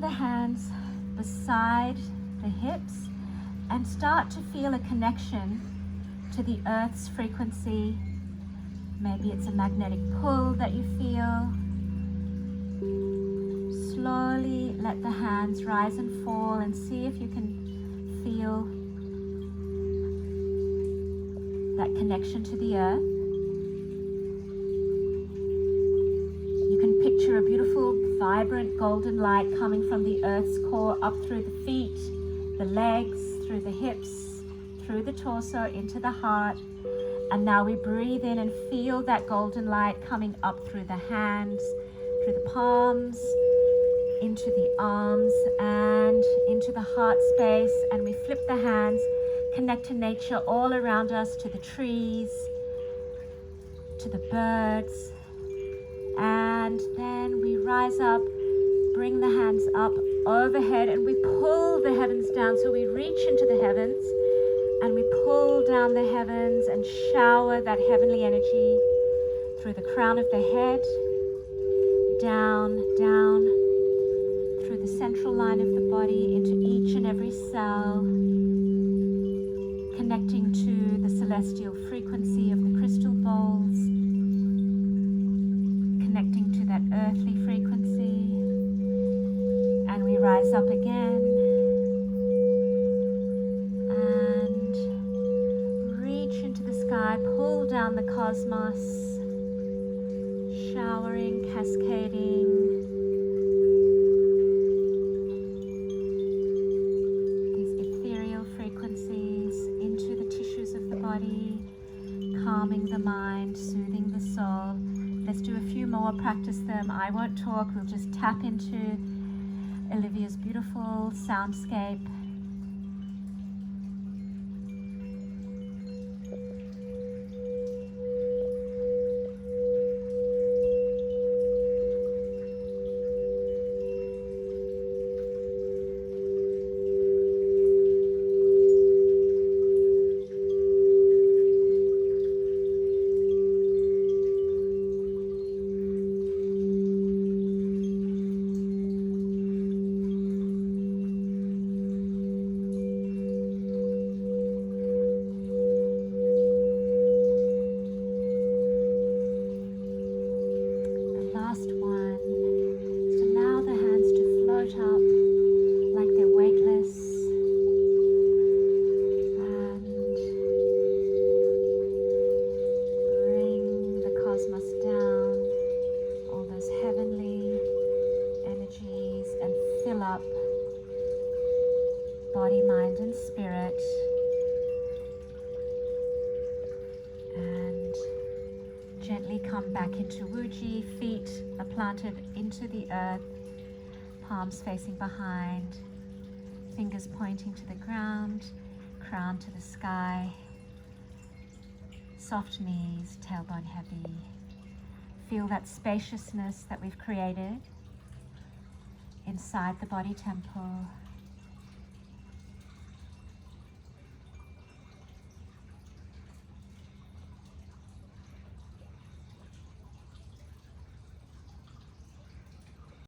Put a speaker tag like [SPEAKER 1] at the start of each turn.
[SPEAKER 1] the hands beside the hips and start to feel a connection to the earth's frequency. Maybe it's a magnetic pull that you feel. Slowly let the hands rise and fall and see if you can feel that connection to the earth. You can picture a beautiful, vibrant golden light coming from the earth's core up through the feet, the legs, through the hips, through the torso, into the heart. And now we breathe in and feel that golden light coming up through the hands, through the palms, into the arms and into the heart space. And we flip the hands, connect to nature all around us, to the trees, to the birds. And then we rise up, bring the hands up overhead, and we pull the heavens down. So we reach into the heavens and we pull down the heavens and shower that heavenly energy through the crown of the head, down, down, through the central line of the body, into each and every cell, connecting to the celestial frequency of the crystal bowls, connecting to that earthly frequency. And we rise up again and reach into the sky, pull down the cosmos, showering, cascading calming the mind, soothing the soul. Let's do a few more, practice them. I won't talk, we'll just tap into Olivia's beautiful soundscape. Body, mind, and spirit, and gently come back into Wuji. Feet are planted into the earth, palms facing behind, fingers pointing to the ground, crown to the sky, soft knees, tailbone heavy. Feel that spaciousness that we've created inside the body temple.